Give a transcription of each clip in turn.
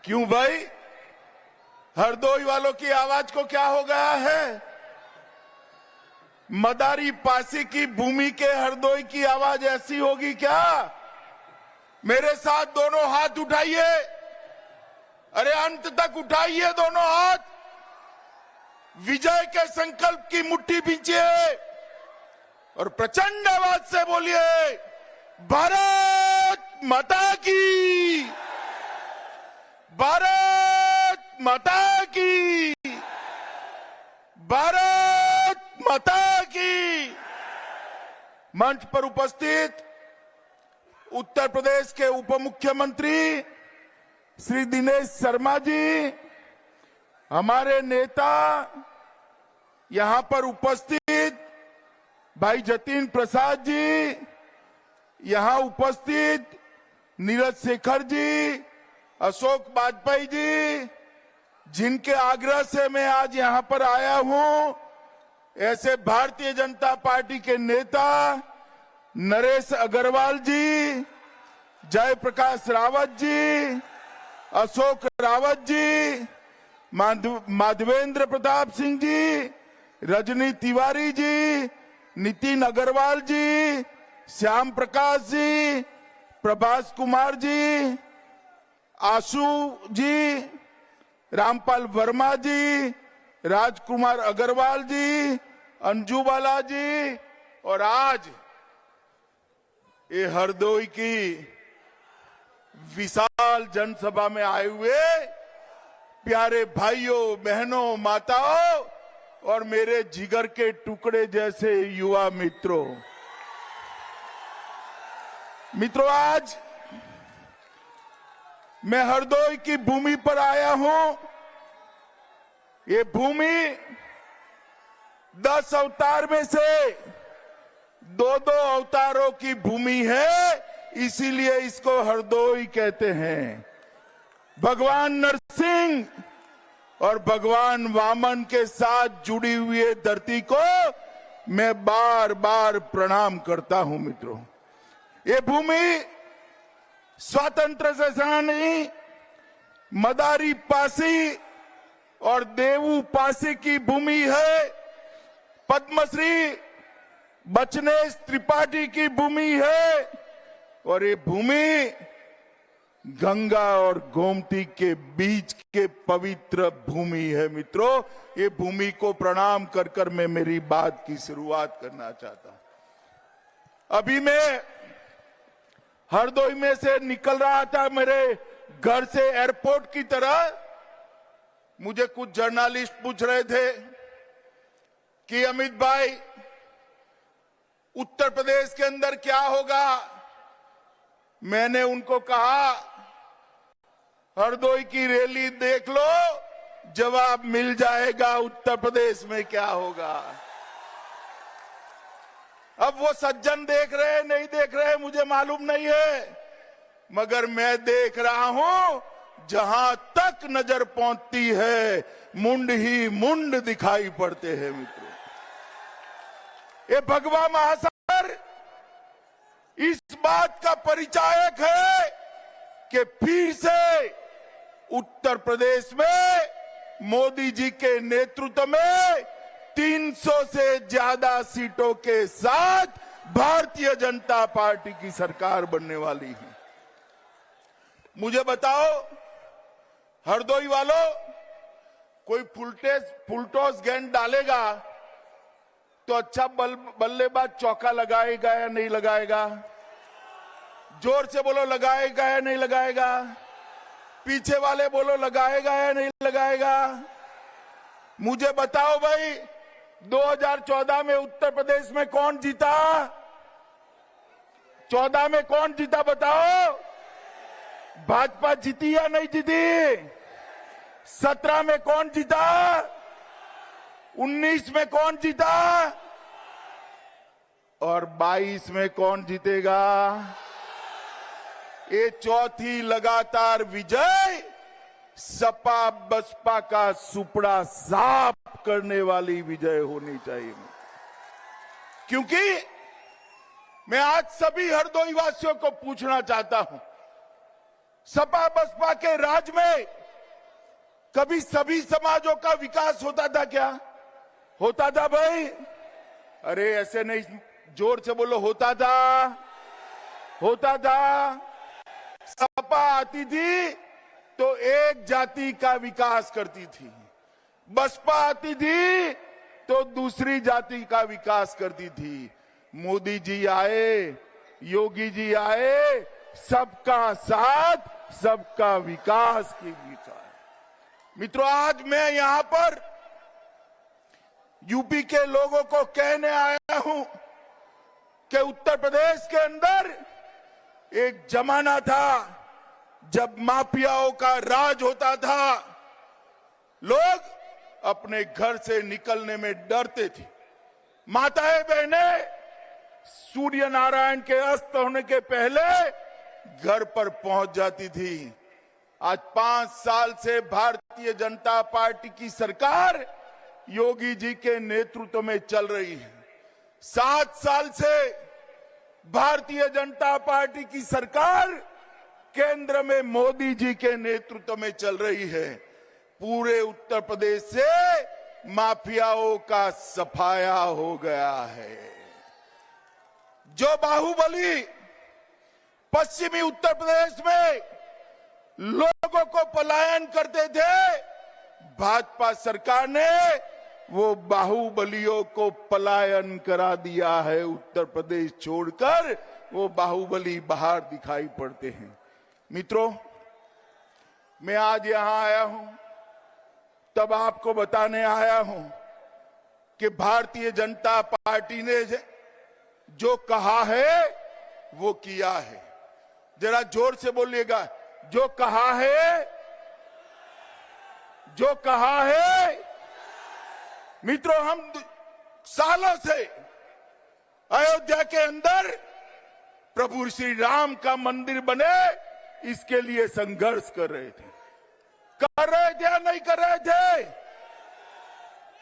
क्यों भाई, हरदोई वालों की आवाज को क्या हो गया है? मदारी पासी की भूमि के हरदोई की आवाज ऐसी होगी क्या? मेरे साथ दोनों हाथ उठाइए, अरे अंत तक उठाइए दोनों हाथ, विजय के संकल्प की मुट्ठी भींचिए और प्रचंड आवाज से बोलिए, भारत माता की, भारत माता की, भारत माता की। मंच पर उपस्थित उत्तर प्रदेश के उप मुख्यमंत्री श्री दिनेश शर्मा जी, हमारे नेता यहां पर उपस्थित भाई जतिन प्रसाद जी, यहां उपस्थित नीरज शेखर जी, अशोक वाजपेयी जी, जिनके आग्रह से मैं आज यहां पर आया हूं, ऐसे भारतीय जनता पार्टी के नेता नरेश अग्रवाल जी, जयप्रकाश रावत जी, अशोक रावत जी, माधवेंद्र प्रताप सिंह जी, रजनी तिवारी जी, नितिन अग्रवाल जी, श्याम प्रकाश जी, प्रभास कुमार जी, आशु जी, रामपाल वर्मा जी, राजकुमार अग्रवाल जी, अंजू बाला जी, और आज ये हरदोई की विशाल जनसभा में आए हुए प्यारे भाइयों बहनों माताओं और मेरे जिगर के टुकड़े जैसे युवा मित्रों, आज मैं हरदोई की भूमि पर आया हूं। ये भूमि 10 अवतार में से 2-2 अवतारों की भूमि है, इसीलिए इसको हरदोई कहते हैं। भगवान नरसिंह और भगवान वामन के साथ जुड़ी हुई धरती को मैं बार बार प्रणाम करता हूं मित्रों। ये भूमि स्वतंत्र सेनानी मदारी पासी और देवू पासी की भूमि है, पद्मश्री बचनेश त्रिपाठी की भूमि है, और ये भूमि गंगा और गोमती के बीच के पवित्र भूमि है मित्रों। ये भूमि को प्रणाम कर कर मैं मेरी बात की शुरुआत करना चाहता हूं। अभी मैं हरदोई में से निकल रहा था मेरे घर से एयरपोर्ट की तरह, मुझे कुछ जर्नलिस्ट पूछ रहे थे कि अमित भाई उत्तर प्रदेश के अंदर क्या होगा। मैंने उनको कहा, हरदोई की रैली देख लो, जवाब मिल जाएगा उत्तर प्रदेश में क्या होगा। अब वो सज्जन देख रहे नहीं देख रहे मुझे मालूम नहीं है, मगर मैं देख रहा हूं, जहां तक नजर पहुंचती है मुंड ही मुंड दिखाई पड़ते हैं मित्रों। ये भगवा महासागर इस बात का परिचायक है कि फिर से उत्तर प्रदेश में मोदी जी के नेतृत्व में 300 से ज्यादा सीटों के साथ भारतीय जनता पार्टी की सरकार बनने वाली है। मुझे बताओ हरदोई वालों, कोई फुलटॉस गेंद डालेगा तो अच्छा बल्लेबाज चौका लगाएगा या नहीं लगाएगा? जोर से बोलो, लगाएगा या नहीं लगाएगा? पीछे वाले बोलो, लगाएगा या नहीं लगाएगा? मुझे बताओ भाई, 2014 में उत्तर प्रदेश में कौन जीता? 14 में कौन जीता बताओ? भाजपा जीती या नहीं जीती? 17 में कौन जीता? 19 में कौन जीता? और 22 में कौन जीतेगा? ये चौथी लगातार विजय सपा बसपा का सुपड़ा साफ करने वाली विजय होनी चाहिए। क्योंकि मैं आज सभी हरदोई वासियों को पूछना चाहता हूं, सपा बसपा के राज में कभी सभी समाजों का विकास होता था क्या? होता था भाई? अरे ऐसे नहीं, जोर से बोलो, होता था? होता था। सपा आती थी तो एक जाति का विकास करती थी, बसपा आती थी तो दूसरी जाति का विकास करती थी। मोदी जी आए, योगी जी आए, सबका साथ सबका विकास की दिशा है। मित्रों, आज मैं यहां पर यूपी के लोगों को कहने आया हूं कि उत्तर प्रदेश के अंदर एक जमाना था जब माफियाओं का राज होता था। लोग अपने घर से निकलने में डरते थे। माताएं बहनें सूर्य नारायण के अस्त होने के पहले घर पर पहुंच जाती थी। आज 5 साल से भारतीय जनता पार्टी की सरकार योगी जी के नेतृत्व में चल रही है। 7 साल से भारतीय जनता पार्टी की सरकार केंद्र में मोदी जी के नेतृत्व में चल रही है। पूरे उत्तर प्रदेश से माफियाओं का सफाया हो गया है। जो बाहुबली पश्चिमी उत्तर प्रदेश में लोगों को पलायन करते थे, भाजपा सरकार ने वो बाहुबलियों को पलायन करा दिया है। उत्तर प्रदेश छोड़कर वो बाहुबली बाहर दिखाई पड़ते हैं। मित्रों, मैं आज यहां आया हूं तब आपको बताने आया हूं कि भारतीय जनता पार्टी ने जो कहा है वो किया है। जरा जोर से बोलिएगा, जो कहा है, जो कहा है। मित्रों, हम सालों से अयोध्या के अंदर प्रभु श्री राम का मंदिर बने, इसके लिए संघर्ष कर रहे थे। कर रहे थे या नहीं कर रहे थे?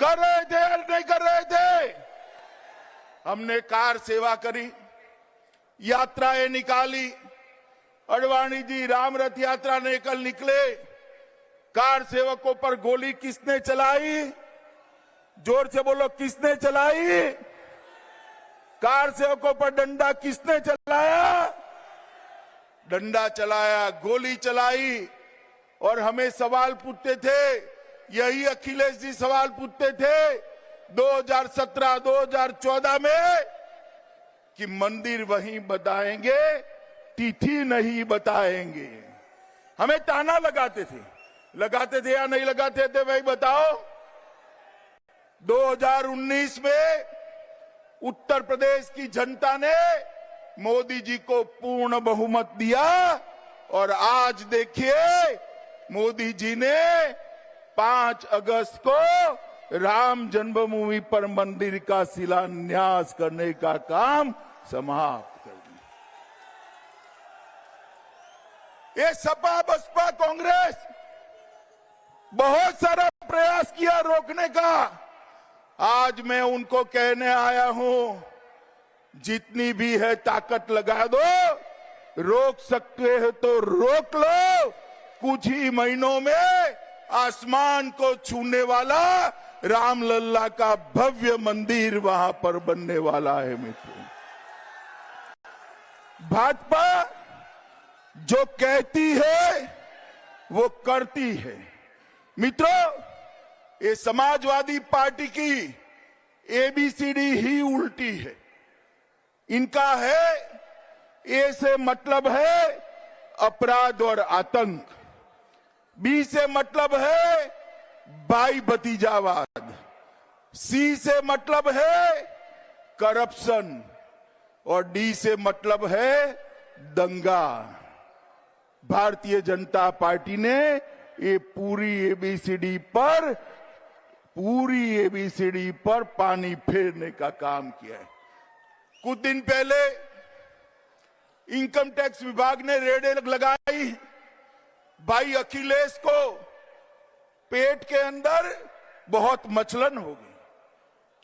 कर रहे थे या नहीं कर रहे थे? हमने कार सेवा करी, यात्राएं निकाली। अडवाणी जी राम रथ यात्रा निकले। कार सेवकों पर गोली किसने चलाई? जोर से बोलो, किसने चलाई? कार सेवकों पर डंडा किसने चलाया? डंडा चलाया, गोली चलाई। और हमें सवाल पूछते थे, यही अखिलेश जी सवाल पूछते थे 2017, 2014 में कि मंदिर वहीं बताएंगे, तिथि नहीं बताएंगे। हमें ताना लगाते थे या नहीं लगाते थे भाई बताओ? 2019 में उत्तर प्रदेश की जनता ने मोदी जी को पूर्ण बहुमत दिया और आज देखिए मोदी जी ने 5 अगस्त को राम जन्मभूमि पर मंदिर का शिलान्यास करने का काम समाप्त कर दिया। ये सपा बसपा कांग्रेस बहुत सारा प्रयास किया रोकने का। आज मैं उनको कहने आया हूं, जितनी भी है ताकत लगा दो, रोक सकते हो तो रोक लो। कुछ ही महीनों में आसमान को छूने वाला रामलल्ला का भव्य मंदिर वहां पर बनने वाला है। मित्रों, भाजपा जो कहती है वो करती है। मित्रों, ये समाजवादी पार्टी की एबीसीडी ही उल्टी है। इनका है, ए से मतलब है अपराध और आतंक, बी से मतलब है भाई भतीजावाद, सी से मतलब है करप्शन और डी से मतलब है दंगा। भारतीय जनता पार्टी ने ये पूरी एबीसीडी पर पानी फेरने का काम किया है। कुछ दिन पहले इनकम टैक्स विभाग ने रेड लगाई। भाई अखिलेश को पेट के अंदर बहुत मचलन हो गई।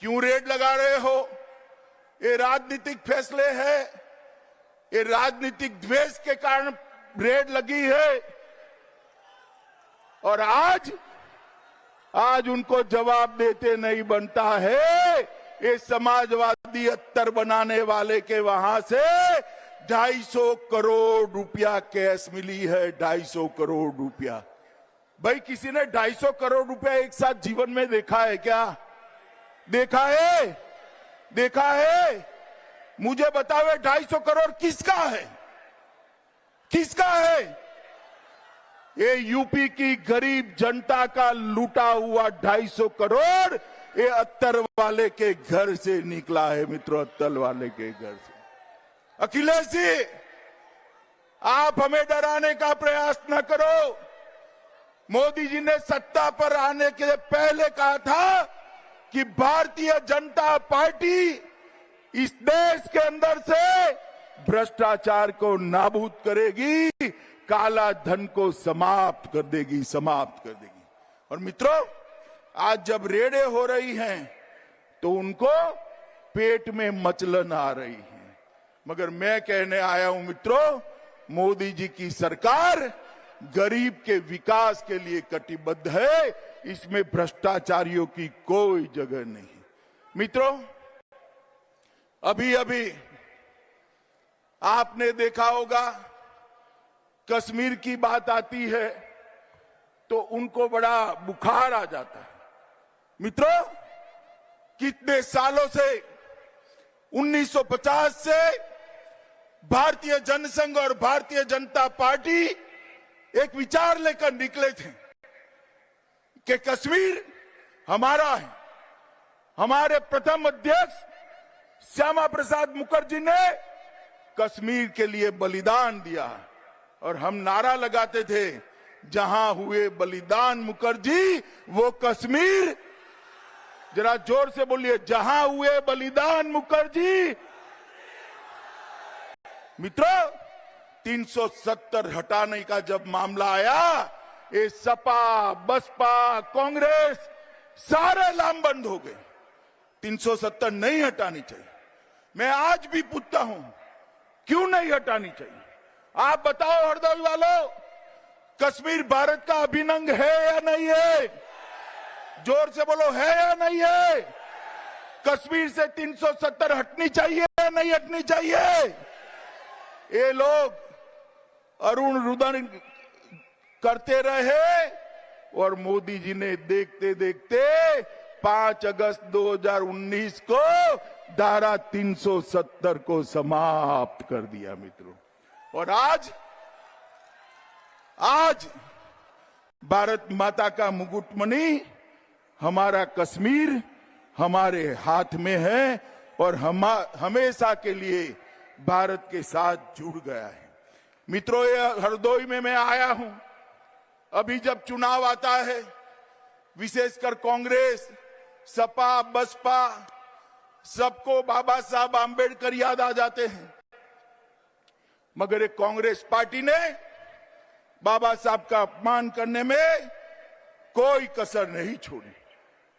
क्यों रेड लगा रहे हो? ये राजनीतिक फैसले हैं। ये राजनीतिक द्वेष के कारण रेड लगी है और आज उनको जवाब देते नहीं बनता है। ये समाजवादी अत्तर बनाने वाले के वहां से 250 करोड़ रुपया कैश मिली है। 250 करोड़ रुपया। भाई किसी ने 250 करोड़ रुपया एक साथ जीवन में देखा है क्या? देखा है? देखा है? मुझे बताओ 250 करोड़ किसका है? किसका है? ये यूपी की गरीब जनता का लूटा हुआ 250 करोड़ ये अत्तर वाले के घर से निकला है मित्रों, अत्तर वाले के घर से। अखिलेश जी, आप हमें डराने का प्रयास न करो। मोदी जी ने सत्ता पर आने के पहले कहा था कि भारतीय जनता पार्टी इस देश के अंदर से भ्रष्टाचार को नाबूद करेगी, काला धन को समाप्त कर देगी, समाप्त कर देगी। और मित्रों, आज जब रेडें हो रही हैं तो उनको पेट में मचलन आ रही है। मगर मैं कहने आया हूं मित्रों, मोदी जी की सरकार गरीब के विकास के लिए कटिबद्ध है। इसमें भ्रष्टाचारियों की कोई जगह नहीं। मित्रों, अभी अभी आपने देखा होगा, कश्मीर की बात आती है तो उनको बड़ा बुखार आ जाता है। मित्रों, कितने सालों से 1950 से भारतीय जनसंघ और भारतीय जनता पार्टी एक विचार लेकर निकले थे कि कश्मीर हमारा है। हमारे प्रथम अध्यक्ष श्यामा प्रसाद मुखर्जी ने कश्मीर के लिए बलिदान दिया और हम नारा लगाते थे, जहां हुए बलिदान मुखर्जी वो कश्मीर। जरा जोर से बोलिए, जहां हुए बलिदान मुखर्जी। मित्रों, 370 हटाने का जब मामला आया, ये सपा, बसपा, कांग्रेस सारे लामबंद हो गए। 370 नहीं हटानी चाहिए। मैं आज भी पूछता हूं, क्यों नहीं हटानी चाहिए? आप बताओ हरदोई वालों, कश्मीर भारत का अभिन्न अंग है या नहीं है? जोर से बोलो, है या नहीं है? कश्मीर से 370 हटनी चाहिए या नहीं हटनी चाहिए? ये लोग अरुण रुदन करते रहे और मोदी जी ने देखते देखते 5 अगस्त 2019 को धारा 370 को समाप्त कर दिया मित्रों। और आज भारत माता का मुकुटमणि हमारा कश्मीर हमारे हाथ में है और हमेशा के लिए भारत के साथ जुड़ गया है। मित्रों, ये हरदोई में मैं आया हूं। अभी जब चुनाव आता है, विशेषकर कांग्रेस, सपा, बसपा, सबको बाबा साहब आंबेडकर याद आ जाते हैं। मगर एक कांग्रेस पार्टी ने बाबा साहब का अपमान करने में कोई कसर नहीं छोड़ी।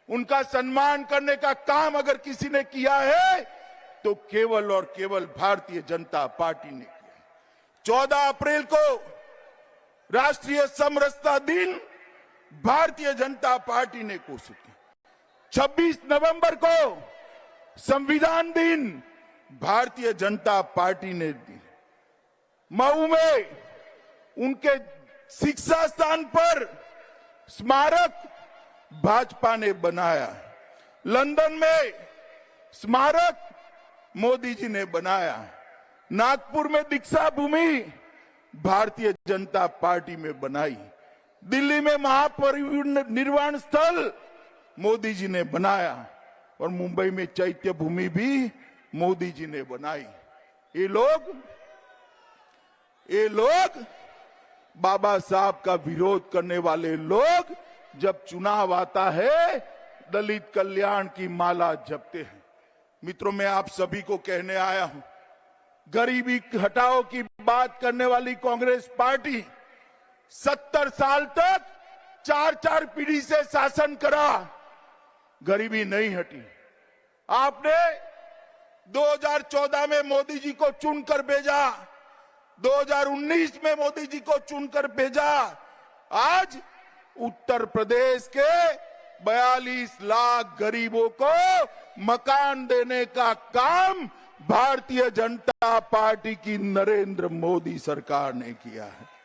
उनका सम्मान करने का काम अगर किसी ने किया है तो केवल और केवल भारतीय जनता पार्टी ने किया। 14 अप्रैल को राष्ट्रीय समरसता दिन भारतीय जनता पार्टी ने घोषित किया। 26 नवंबर को संविधान दिन भारतीय जनता पार्टी ने दी। मऊ में उनके शिक्षा स्थान पर स्मारक भाजपा ने बनाया। लंदन में स्मारक मोदी जी ने बनाया। नागपुर में दीक्षा भूमि भारतीय जनता पार्टी में बनाई। दिल्ली में महापरिनिर्वाण स्थल मोदी जी ने बनाया और मुंबई में चैत्य भूमि भी मोदी जी ने बनाई। ये लोग बाबा साहब का विरोध करने वाले लोग जब चुनाव आता है दलित कल्याण की माला जपते हैं। मित्रों, मैं आप सभी को कहने आया हूं, गरीबी हटाओ की बात करने वाली कांग्रेस पार्टी 70 साल तक 4 पीढ़ी से शासन करा, गरीबी नहीं हटी। आपने 2014 में मोदी जी को चुनकर भेजा, 2019 में मोदी जी को चुनकर भेजा। आज उत्तर प्रदेश के 42 लाख गरीबों को मकान देने का काम भारतीय जनता पार्टी की नरेंद्र मोदी सरकार ने किया है।